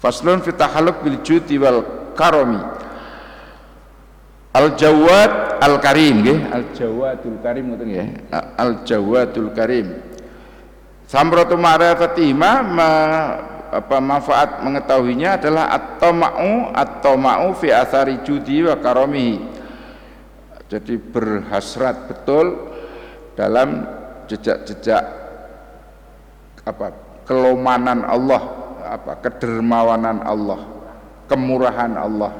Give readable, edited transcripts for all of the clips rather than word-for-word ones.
Faslun fi tahalluq bil judi wal karami. Al-Jawad Al-Karim nggih, Al-Jawadul Karim ngoten nggih. Al-Jawadul Karim. Samratu ma'rifati manfaat mengetahuinya adalah at-tama'u fi athari judi wa karamihi. Jadi berhasrat betul dalam jejak-jejak kelomanan Allah, kedermawanan Allah, kemurahan Allah.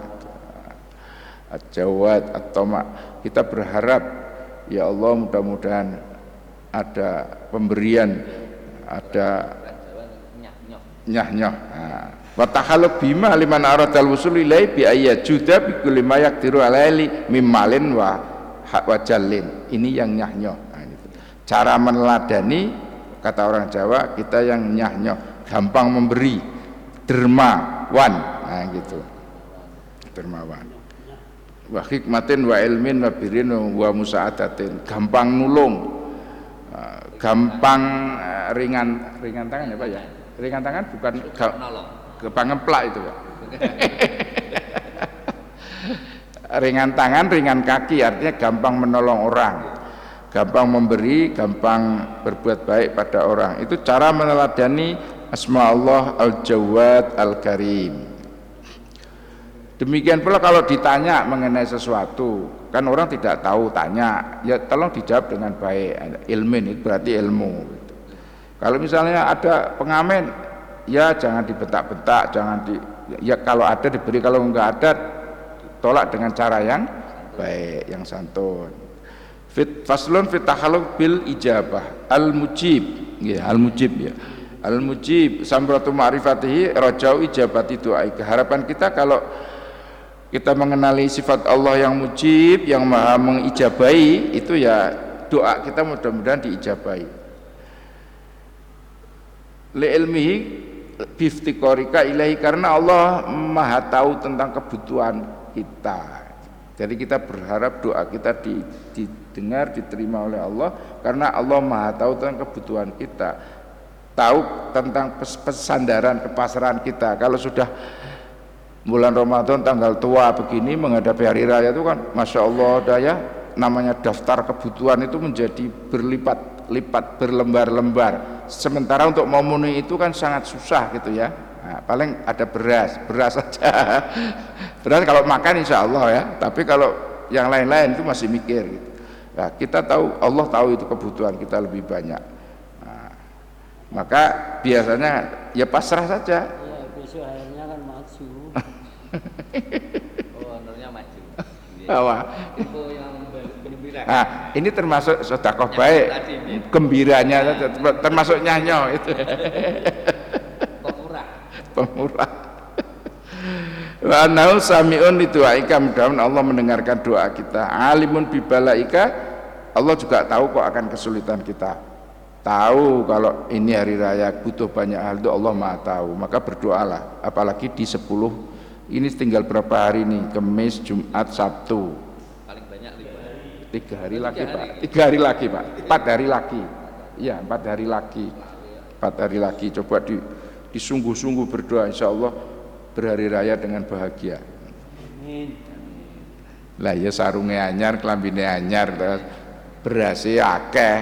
Al-Jawad at-tama', kita berharap ya Allah mudah-mudahan ada pemberian, ada nyah-nyah. Wa tahalluq bima liman aradal wusul ilai bi ayyajuda bi kulli ma yaqdiru alaihi mimmalin wa jallin. Ini yang nyah-nyah. Cara meneladani, kata orang Jawa, kita yang nyah-nyah, gampang memberi, dermawan. Nah gitu. Dermawan. Wa hikmatin wa ilmin wa birin wa musa'adatin, gampang nulung, gampang ringan tangan ya Pak ya, ringan tangan bukan gampang ngeplak itu Pak. Ringan tangan ringan kaki artinya gampang menolong orang, gampang memberi, gampang berbuat baik pada orang. Itu cara meneladani asma Allah Al-Jawad Al-Karim. Demikian pula kalau ditanya mengenai sesuatu, kan orang tidak tahu, tanya, ya tolong dijawab dengan baik. Ilmin itu berarti ilmu. Kalau misalnya ada pengamen, ya jangan dibentak-bentak, ya kalau ada diberi, kalau enggak ada tolak dengan cara yang baik, yang santun. Faslun fit tahalluq bil ijabah al-mujib, ya al-mujib ya. Al-mujib samratu ma'rifatihi rajau ijabati doa. Harapan kita kalau kita mengenali sifat Allah yang mujib, yang maha mengijabahi, itu ya doa kita mudah-mudahan diijabahi. Li ilmihi biftiqorika ilahi, karena Allah maha tahu tentang kebutuhan kita. Jadi kita berharap doa kita didengar, diterima oleh Allah, karena Allah maha tahu tentang kebutuhan kita, tahu tentang pesandaran, kepasrahan kita. Kalau sudah bulan Ramadan tanggal tua begini menghadapi hari raya itu kan Masya Allah daya, namanya daftar kebutuhan itu menjadi berlipat-lipat, berlembar-lembar. Sementara untuk memenuhi itu kan sangat susah gitu ya. Nah, paling ada beras saja. Beras kalau makan insya Allah ya, tapi kalau yang lain-lain itu masih mikir gitu. Nah, kita tahu, Allah tahu itu kebutuhan kita lebih banyak. Nah, maka biasanya ya pasrah saja. Ya, besok akhirnya kan maju. Oh, honornya maju. Wah. Itu yang gembira. Nah, ini termasuk sedekah baik. Gembiranya termasuk nyanyo itu. Pemurah. Wa nau samiun lidu'aika, mudah-mudahan Allah mendengarkan doa kita. Alimun bibalaika, Allah juga tahu kok akan kesulitan kita. Tahu kalau ini hari raya butuh banyak hal, itu Allah Maha tahu. Maka berdoalah, apalagi di 10 ini tinggal berapa hari nih? Kamis, Jumat, Sabtu. Paling banyak 5 hari. 3 hari lagi Pak. 3 hari lagi Pak. 4 hari lagi. Iya, 4 hari lagi. 4 hari lagi. Coba disungguh-sungguh berdoa, insya Allah berhari raya dengan bahagia. Amin. Lah ya sarungnya anyar, kelambine anyar, terus berasnya akeh,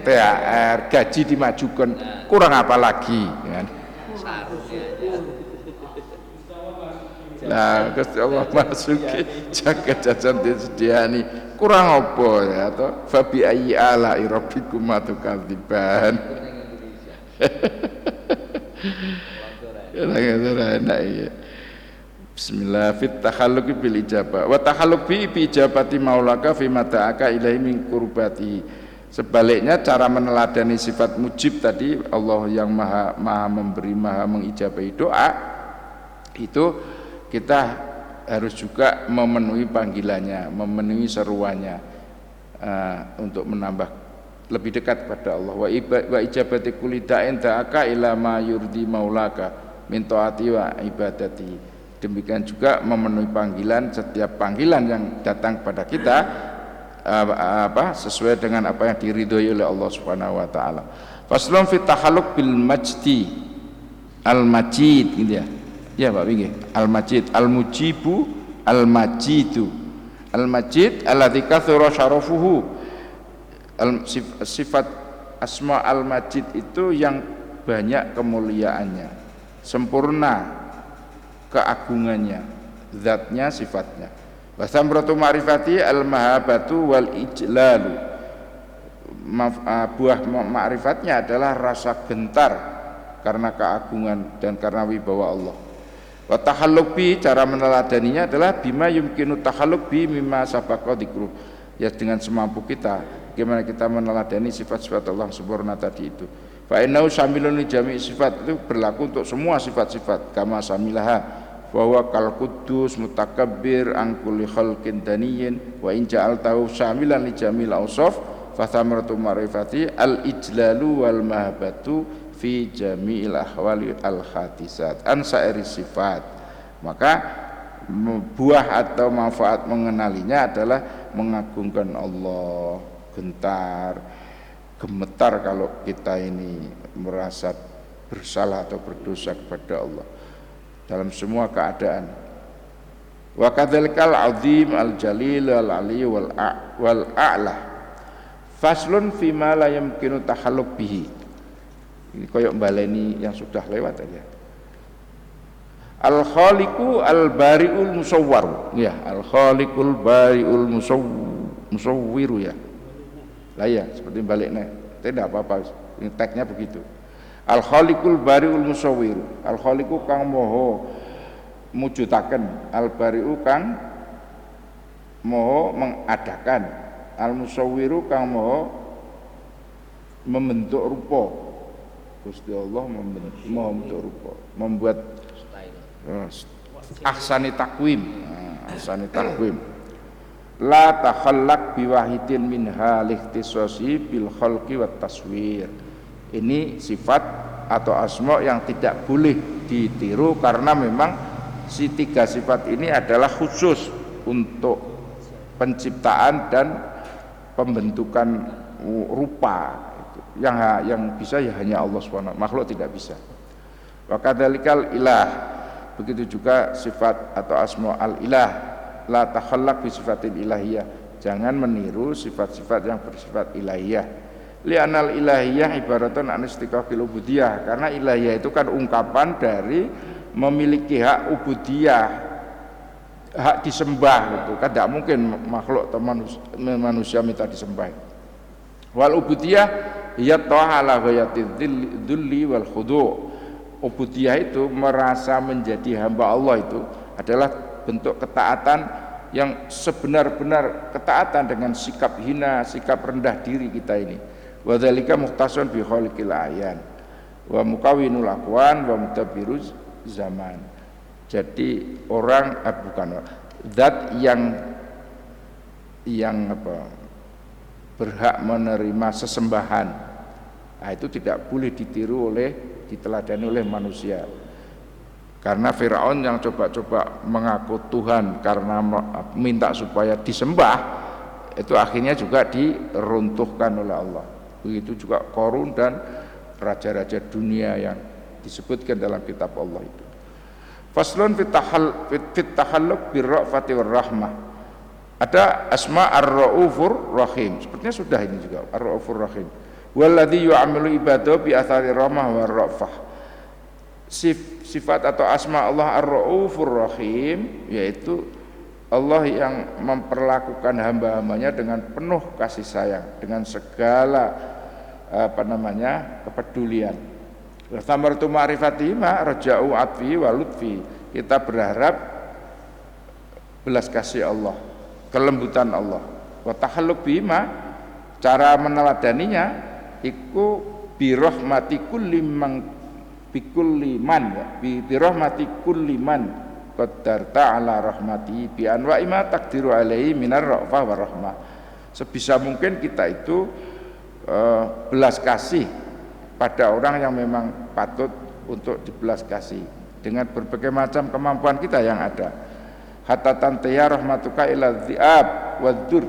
THR, gaji dimajukan, kurang apa lagi? Kan? Nah, Gusti Allah masuki jaga jajan disediani, kurang apa ya toh? Fabi ayyi ala'i rabbikum tukadziban. Enak ya. Bismillah fit takhalluq bil ijabah wa takhalluq bi ijabati maulaka fi mata'aka ilaihi min qurbati. Sebaliknya cara meneladani sifat mujib tadi, Allah yang maha memberi, maha mengijabahi doa, itu kita harus juga memenuhi panggilannya, memenuhi seruannya, untuk menambah lebih dekat kepada Allah. Wa ijabati kulli da'in da'aka ila ma yurdi maulaka min taati wa ibadati. Demikian juga memenuhi panggilan, setiap panggilan yang datang kepada kita sesuai dengan apa yang diridhoi oleh Allah Subhanahu wa taala. Faslun fi tahalluq bil majdi al majid gitu ya. Ya Pak Wingi, Al-Majid, Al-Mujibu, Al-Majidu. Al-Majid alladzi katsura syarafuhu. Sifat asma Al-Majid itu yang banyak kemuliaannya, sempurna keagungannya, zatnya, sifatnya. Wa samratu ma'rifati al-mahabatu wal ijlalu. Buah ma'rifatnya adalah rasa gentar karena keagungan dan karena wibawa Allah. Wa tahalluq bi, cara meneladaninya adalah bima yumkinu tahalluq bi mimma sabaqa dzikru. Ya dengan semampu kita, bagaimana kita meneladani sifat-sifat Allah sempurna tadi itu. Fa innahu syamilun li jami' sifat, itu berlaku untuk semua sifat-sifat. Kama samilaha bahwa kal quddus mutakabbir an kulli khalqin daniyin wa in ja'altahu syamilan li jamil awsaf fa thamaratu ma'rifati al ijlalu wal mahabbatu fi jami'il ahwali al khatisat an sa'iri sifat. Maka buah atau manfaat mengenalinya adalah mengagungkan Allah, gentar, gemetar kalau kita ini merasa bersalah atau berdosa kepada Allah dalam semua keadaan. Wa kadzalikal azim al jalil al ali wal a'la faslun fi ma la yumkinu tahalluq bihi. Ini koyok baleni yang sudah lewat aja. Al khaliqu al bari'ul musawwar, ya, al khaliqul bari'ul musawwiru, ya. Lah ya, seperti baliknya. Tidak apa-apa, ini tagnya begitu. Al khaliqul bari'ul musawwiru. Al khaliqu kang moho mujudaken, al bari'u kang moho mengadakan, al musawwiru kang moho membentuk rupa. Gusti Allah membentuk rupa, membuat ahsani takwim, ahsani takwim. La takhallaq biwahidin min halikhtisasi bil khalqi wat taswir. Ini sifat atau asma yang tidak boleh ditiru karena memang si tiga sifat ini adalah khusus untuk penciptaan dan pembentukan rupa. Yang bisa ya hanya Allah SWT, makhluk tidak bisa. Wa kadzalikal ilah, begitu juga sifat atau asma al ilah. La takhallaq bi sifatil ilahiyah, jangan meniru sifat-sifat yang bersifat ilahiyah. Li'anal ilahiyah ibaratun an istiqaqil ubudiyah, karena ilahiyah itu kan ungkapan dari memiliki hak ubudiyah, hak disembah gitu. Kan tidak mungkin makhluk atau manusia minta disembah. Wal ubudiyah ya ta'ala ghayatid dzulli wal khudu'. Ubudiyah itu merasa menjadi hamba Allah itu adalah bentuk ketaatan yang sebenar-benar ketaatan dengan sikap hina, sikap rendah diri kita ini. Wa dzalika mukhtasun bi khaliqil ayan wa mukawwinul aqwan wa mutabiruz zaman. Jadi orang bukan zat yang berhak menerima sesembahan. Nah, itu tidak boleh ditiru diteladani oleh manusia. Karena Firaun yang coba-coba mengaku Tuhan karena minta supaya disembah, itu akhirnya juga diruntuhkan oleh Allah. Begitu juga Qarun dan raja-raja dunia yang disebutkan dalam kitab Allah itu. Faslun fit tahalluq birra'fati warahmah. Ada asma ar-raufur rahim, sepertinya sudah ini juga ar-raufur rahim. Walladzi yu'amilu ibadahu bi athari rahmah war ra'fah. Sifat atau asma Allah ar-raufur rahim, yaitu Allah yang memperlakukan hamba-hambanya dengan penuh kasih sayang, dengan segala kepedulian. Wa thamaratu ma'rifatihi ma raja'u atfi wa lutfi. Kita berharap belas kasih Allah, kelembutan Allah. Wa tahalluq bima, cara meneladaninya iku bi rahmati kulli man bikulli man, ya, bi rahmati kulli man qadarta ala rahmati bi anwa'i ma taqdiru alaihi minar ra'fah wa rahmah. Sebisa mungkin kita itu belas kasih pada orang yang memang patut untuk dibelas kasih dengan berbagai macam kemampuan kita yang ada. Hatta tantiya rahmatuka ila dhi'ab waddur,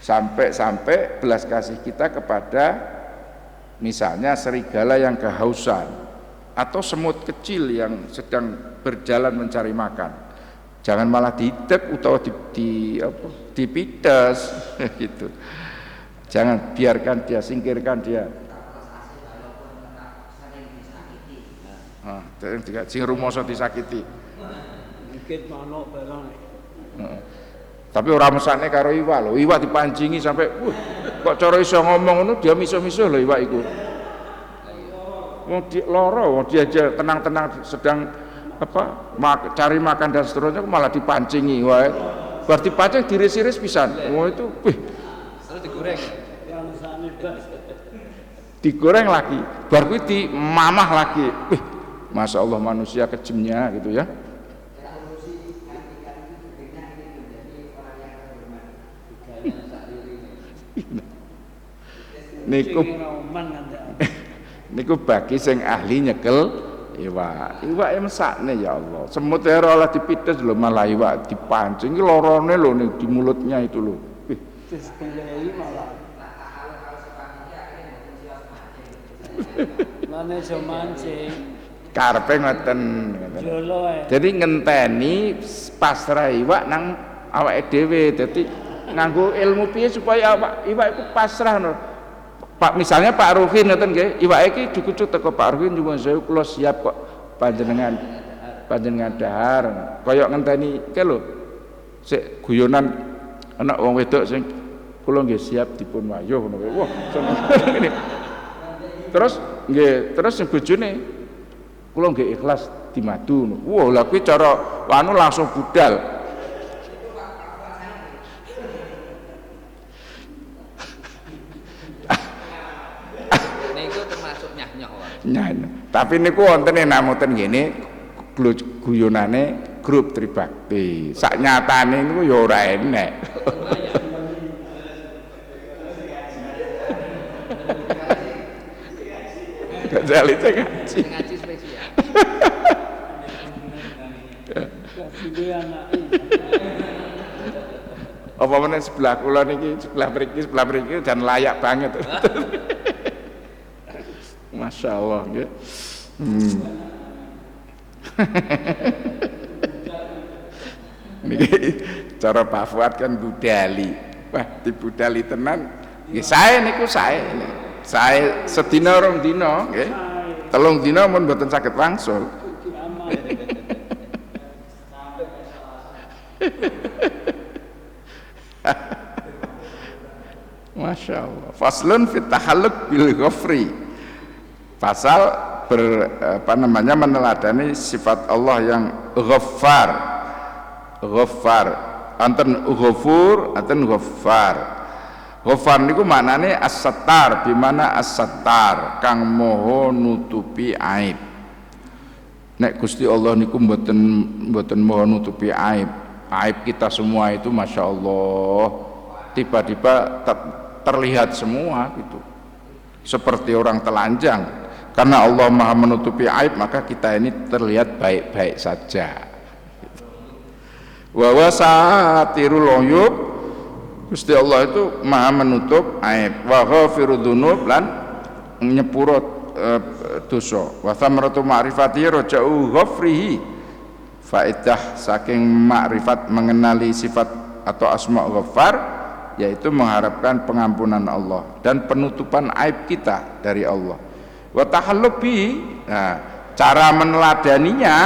sampai belas kasih kita kepada misalnya serigala yang kehausan, atau semut kecil yang sedang berjalan mencari makan. Jangan malah didek atau dipites gitu. Jangan, biarkan dia, singkirkan dia. Sing rumoso disakiti. Dikit manuk barang. Tapi ora mesane karo iwak lho. Iwak dipancingi sampai kok cara iso ngomong ngono dia miso-miso lho iwak iku. Wong loro, dia aja tenang-tenang sedang cari makan dan seterusnya malah dipancingi wae. Berarti pancing diris-iris pisan. Oh itu Terus digoreng. Yang sane bas. Digoreng lagi, baru kuwi dimamah lagi. Masya Allah manusia kejemnya gitu ya. Niku bagi sing ahli nyekel iwak mesakne ya Allah. Semut ya ora dipites lho, malah iwak dipancing. Iki lorone lho ning di mulutnya itu lho. Terus kelei malah. Mane iso mancing. Karepe ngoten. Jolo ae. Jadi ngenteni pasrah iwak nang awake dhewe. Dadi nganggo ilmu piye supaya iwak iku pasrah no. Pak misalnya Pak Ruhin ngoten nggih, iwake iki dikucuk teko Pak Ruhin nyuwun sewu kula siap kok panjenengan dahar. Kaya ngenteni iki lho. Sik guyonan anak wong wedok sing kula nggih siap dipun wayuh ngono. Wah, ngene. Terus sing bojone kula nggih ikhlas dimadu. Wah, lha kuwi cara anu langsung budal. Tapi niku wonten namuten ngene guyonane grup Tribakti. Sak nyatane niku ya ora enek. Gajali ngaji. Ngaji spesial. Apa meneh sebelah kula niki, sebelah mriki dan layak banget. Masya Allah ya. Niki cara Pak Fuad kan budali. Wah, dibudali tenan. Nggih sae niku sae. Sae sedina rong dina nggih. 3 dina mun mboten saged wangsul. Masya Allah. Faslun fit tahalluq bil ghafri. Pasal meneladani sifat Allah yang ghaffar. Anten ghafur, anten ghaffar. Ghaffar niku maknane as-sattar, bimana as-sattar, kang moho nutupi aib. Nek Gusti Allah niku mboten moho nutupi aib. Aib kita semua itu Masya Allah tiba-tiba terlihat semua gitu. Seperti orang telanjang. Karena Allah Maha menutupi aib, maka kita ini terlihat baik-baik saja. Wa wasatirul uyub, Gusti Allah itu Maha menutup aib. Wa ghafirud dzunub, lan nyepuro dosa. Wa thamratu ma'rifati raja'u ghafrihi. Faedah saking makrifat mengenali sifat atau asma ghaffar, yaitu mengharapkan pengampunan Allah dan penutupan aib kita dari Allah. Wa tahallubi, nah, cara meneladaninya,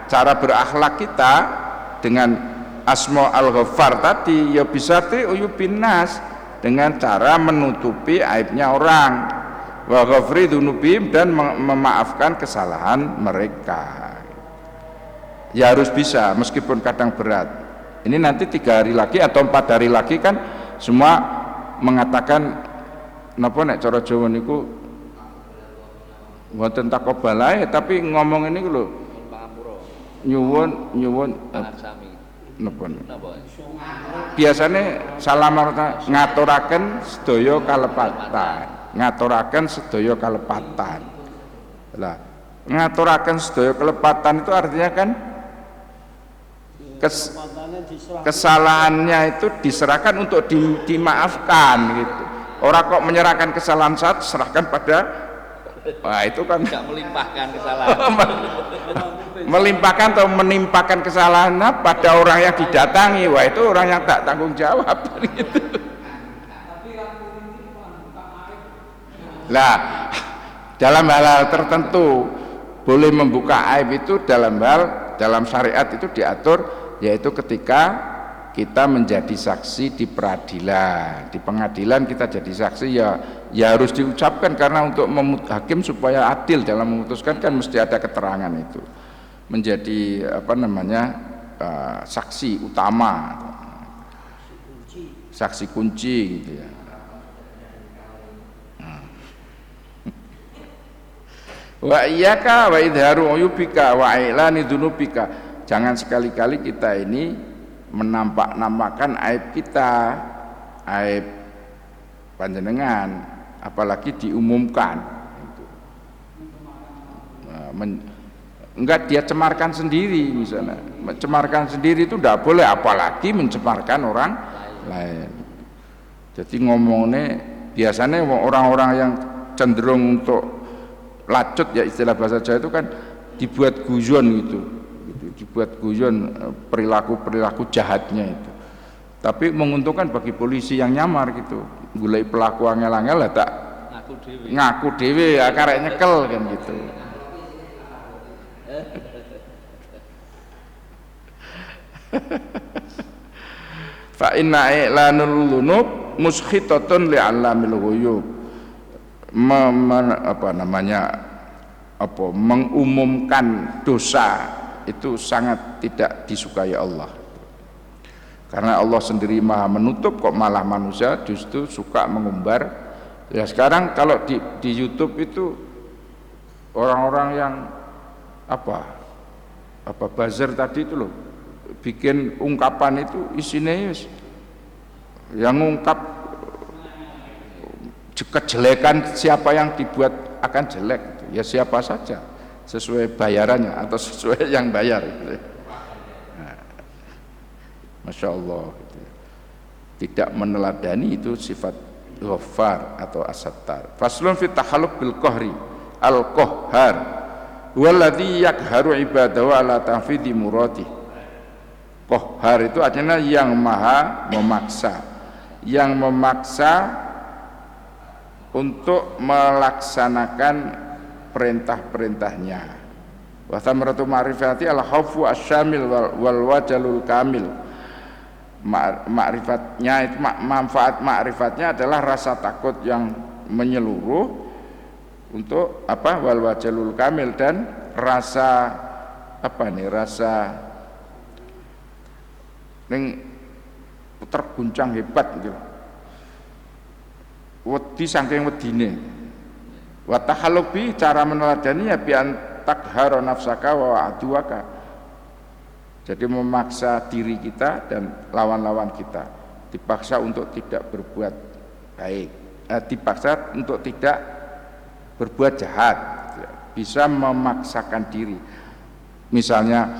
cara berakhlak kita dengan asma al-ghaffar tadi ya bisa uyubin nas, dengan cara menutupi aibnya orang, wa ghafri dzunubihim, dan memaafkan kesalahan mereka. Ya harus bisa meskipun kadang berat. Ini nanti 3 hari lagi atau 4 hari lagi kan semua mengatakan napa nek cara Jawa niku mboten takobalae, tapi ngomong ini lho nyuwun Pangarsami. napa biasane salamana ngaturaken sedaya kalepatan. Lah ngaturaken sedaya kalepatan itu artinya kan kesalahannya itu diserahkan untuk dimaafkan gitu. Orang kok menyerahkan kesalahan saat serahkan pada Wah, itu kan Tidak melimpahkan kesalahan. melimpahkan atau menimpakan kesalahan pada orang yang didatangi. Wah, itu orang yang tak tanggung jawab gitu. Lah, dalam hal tertentu boleh membuka aib itu dalam syariat itu diatur, yaitu ketika kita menjadi saksi di peradilan, di pengadilan kita jadi saksi ya harus diucapkan, karena untuk hakim supaya adil dalam memutuskan kan mesti ada keterangan itu, menjadi saksi utama, saksi kunci gitu ya. Wa iyyaka wa idharu uyubika wa ilani dzunubika. Jangan sekali-kali kita ini menampak-nampakkan aib kita, aib panjenengan, apalagi diumumkan. Enggak dia cemarkan sendiri misalnya. Mencemarkan sendiri itu tidak boleh, apalagi mencemarkan orang lain. Jadi ngomongnya biasanya orang-orang yang cenderung untuk lacut, ya istilah bahasa Jawa itu kan dibuat guyon gitu, dibuat guyon perilaku jahatnya itu, tapi menguntungkan bagi polisi yang nyamar gitu, gulai pelaku angel-angel lah tak ngaku dewe ya karek nyekel kan gitu. Fa inna i'lanul dzunub muskhitatun li'alamil ghuyub. Mengumumkan dosa itu sangat tidak disukai Allah, karena Allah sendiri maha menutup, kok malah manusia justru suka mengumbar. Ya sekarang kalau di YouTube itu orang-orang yang buzzer tadi itu loh, bikin ungkapan itu isinya yang ngungkap kejelekan siapa yang dibuat akan jelek gitu. Ya siapa saja sesuai bayarannya atau sesuai yang bayar gitu. Nah, Masya Allah gitu. Tidak meneladani itu sifat Ghaffar atau As-Sattar. Faslun fi tahalluq bil qahri al-qahhar huwallazi yakharu ibadahu ala tanfidhi muradih. Qahhar itu artinya yang maha memaksa, yang memaksa untuk melaksanakan perintah-perintahnya. Wa thamratu ma'rifati al-khawfu asyamil wal wajalul kamil. Ma'rifatnya itu manfaat ma'rifatnya adalah rasa takut yang menyeluruh, untuk wal wajalul kamil, dan rasa rasa terguncang hebat gitu. Wedi saking wedine. Wa tahallubi, cara meneladani ya bi antakhara nafsaka wa aduwaka. Jadi memaksa diri kita dan lawan-lawan kita, dipaksa untuk tidak berbuat baik, dipaksa untuk tidak berbuat jahat. Bisa memaksakan diri. Misalnya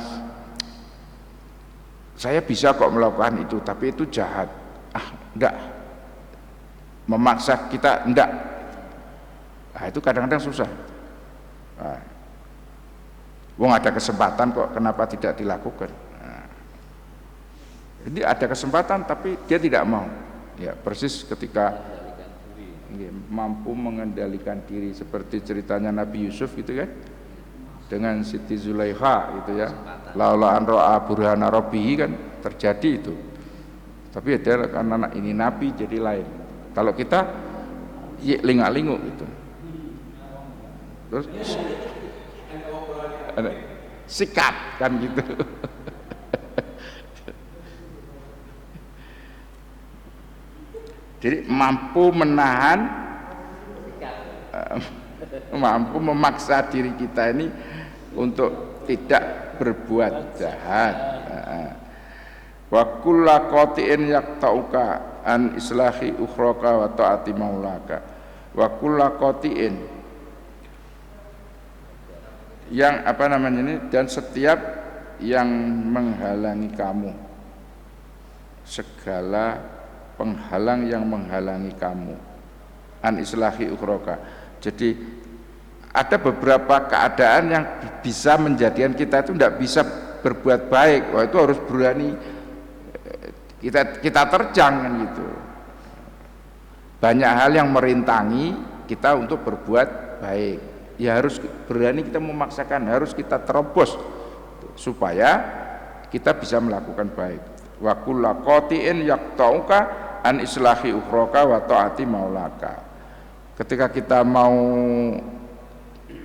saya bisa kok melakukan itu, tapi itu jahat. Enggak. Memaksa kita enggak. Itu kadang-kadang susah. Wong ada kesempatan kok, kenapa tidak dilakukan? Jadi ada kesempatan tapi dia tidak mau. Ya, persis ketika mampu mengendalikan diri, seperti ceritanya Nabi Yusuf gitu kan, dengan Siti Zulaikha gitu ya. Laula an ra'a burhana rabbihi kan terjadi itu. Tapi ada karena ini nabi jadi lain. Kalau kita lingak-linguk gitu. Terus sikat kan gitu. Jadi mampu menahan, mampu memaksa diri kita ini untuk tidak berbuat jahat. Wa kullu qatiin yaqta'uka an islahi ukhraka wa ta'ati maulaka. Wa kullu qatiin, yang dan setiap yang menghalangi kamu, segala penghalang yang menghalangi kamu, an islahi ukhraka. Jadi ada beberapa keadaan yang bisa menjadikan kita itu tidak bisa berbuat baik. Wah, itu harus berani kita terjang kan gitu. Banyak hal yang merintangi kita untuk berbuat baik. Ya harus berani kita memaksakan, harus kita terobos supaya kita bisa melakukan baik. Wa kullu qatiin yaqta'uka an islahi ukhraka wa ta'ati maulaka. Ketika kita mau,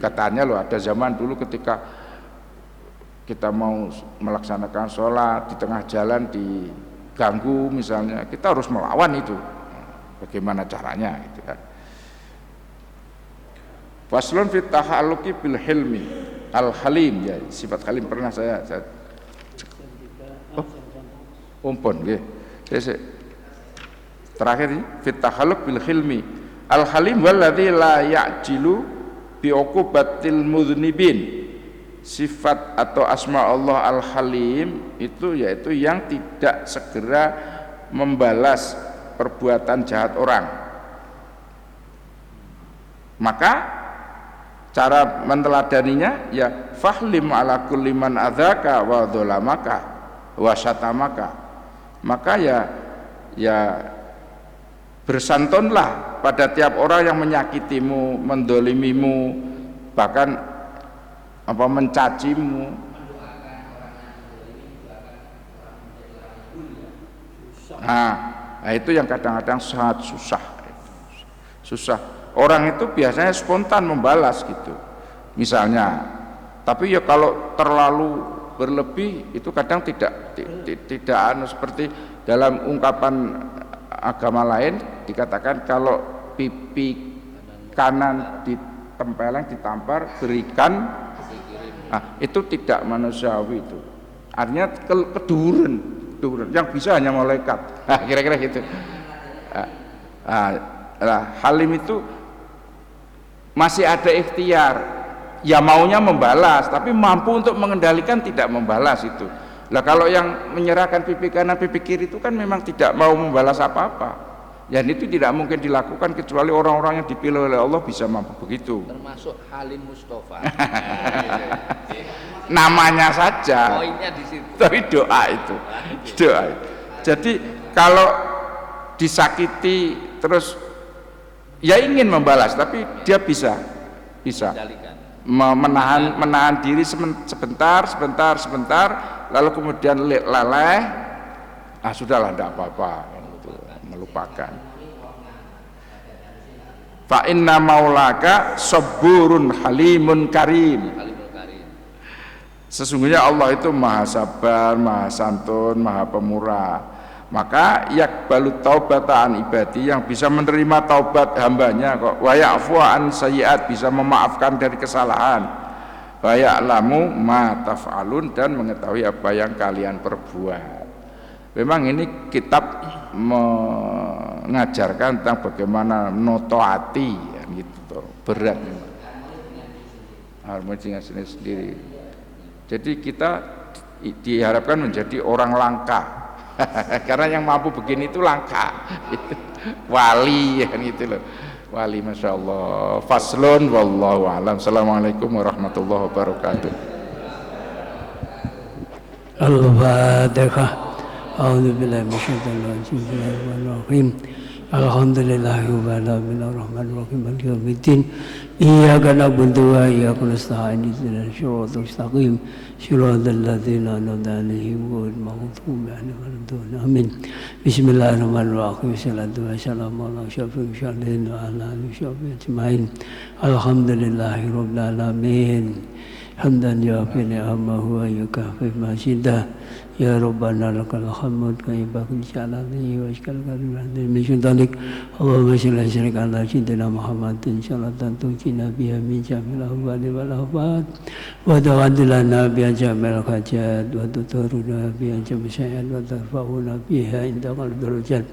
katanya loh, ada zaman dulu ketika kita mau melaksanakan sholat di tengah jalan diganggu misalnya, kita harus melawan itu. Bagaimana caranya gitu kan. Faslun fit tahalluqi bil hilmi al-halim, ya sifat halim pernah saya umpun nggih. Terakhir ini fit tahalluq bil hilmi al-halim walladzi la ya'jilu bi uqubatil mudznibin. Sifat atau asma Allah al-halim itu yaitu yang tidak segera membalas perbuatan jahat orang. Maka cara meneladaninya ya fahlim ala kulli man adzaka wa dzalamaka wa syatamaka. Maka ya bersantunlah pada tiap orang yang menyakitimu, mendolimimu, bahkan mencacimu. Nah, itu yang kadang-kadang sangat susah. Orang itu biasanya spontan membalas gitu, misalnya. Tapi ya kalau terlalu berlebih itu kadang tidak seperti dalam ungkapan agama lain dikatakan kalau pipi kanan ditempeleng ditampar berikan. Nah, itu tidak manusiawi itu. Artinya keduren yang bisa hanya malaikat. Nah, kira-kira gitu. Halim itu masih ada ikhtiar. Ya maunya membalas, tapi mampu untuk mengendalikan tidak membalas itu. Lah kalau yang menyerahkan pipi kanan pipi kiri itu kan memang tidak mau membalas apa-apa. Dan itu tidak mungkin dilakukan kecuali orang-orang yang dipilih oleh Allah bisa mampu begitu. Termasuk Halim Mustafa. Namanya saja. Poinnya di situ. Tapi doa itu. Doa. Jadi kalau disakiti terus ya ingin membalas, tapi dia bisa menahan diri sebentar, lalu kemudian lalai. Sudahlah, tidak apa-apa. Melupakan. Fa inna maulaka saburun halimun karim. Sesungguhnya Allah itu maha sabar, maha santun, maha pemurah. Maka yakbalu taubatan ibadi, yang bisa menerima taubat hambanya kok. Wa ya'fu an sayyi'at, bisa memaafkan dari kesalahan. Wa ya'lamu ma taf'alun, dan mengetahui apa yang kalian perbuat. Memang ini kitab mengajarkan tentang bagaimana noto hati ya, gitu, berat memang. Harmoni sendiri. Jadi kita diharapkan menjadi orang langka. Karena yang mampu begini itu langka. Wali ya gitu loh. Wali, masya Allah. Faslun wallahu a'lam. Assalamualaikum warahmatullahi wabarakatuh. Al-Fatihah. A'udzu billahi minasyaitonir rajim. Bismillahirrahmanirrahim. Alhamdulillahi rabbil alamin arrahmanir rahim maliki yaumiddin. Iyyaka na'budu wa iyyaka nasta'in ihdinas siratal mustaqim siratal ladzina an'amta 'alaihim ghairil maghdubi 'alaihim waladdallin. Amin. Bismillahirrahmanirrahim. Wassalatu wassalamu ala asyrofil mursalin wa ala alihi washabbihi ajmain. Alhamdulillahi rabbil alamin. Hamdan yu'affi ni'amahu wa yukafi masidah. Ya Rabbana lakal hamd kaya bakul syalani wa iskal karimah min syaitanik. Allahumma shalli ala sayyidina Muhammadin salatan tuqina biha min jamil ahwali wal ahwat wa tawaddilana biha jamil hajat wa tuturuna biha jamil syai'at wa tarfa'una biha indaqal darajat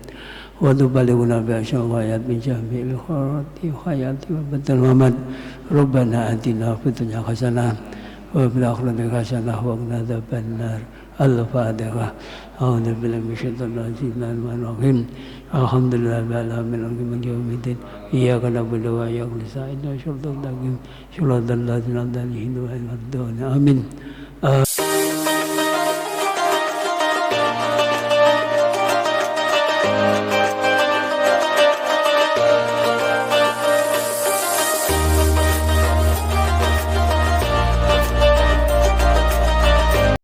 wa tubalighuna biha syawayat min jamil hayati wa badal mamat. Rabbana atina fid dunya hasanah wa fil akhirati hasanah wa qina adzabannar. Al-Fatihah. A'udzu billahi minasyaitonir rajim. Bismillahirrahmanirrahim. Alhamdulillah ala min al-qiman yawmiddin. Iyyaka na'budu wa iyyaka nasta'in. Shiratal ladzina an'amta alaihim ghairil maghdubi alaihim waladdallin. Amin.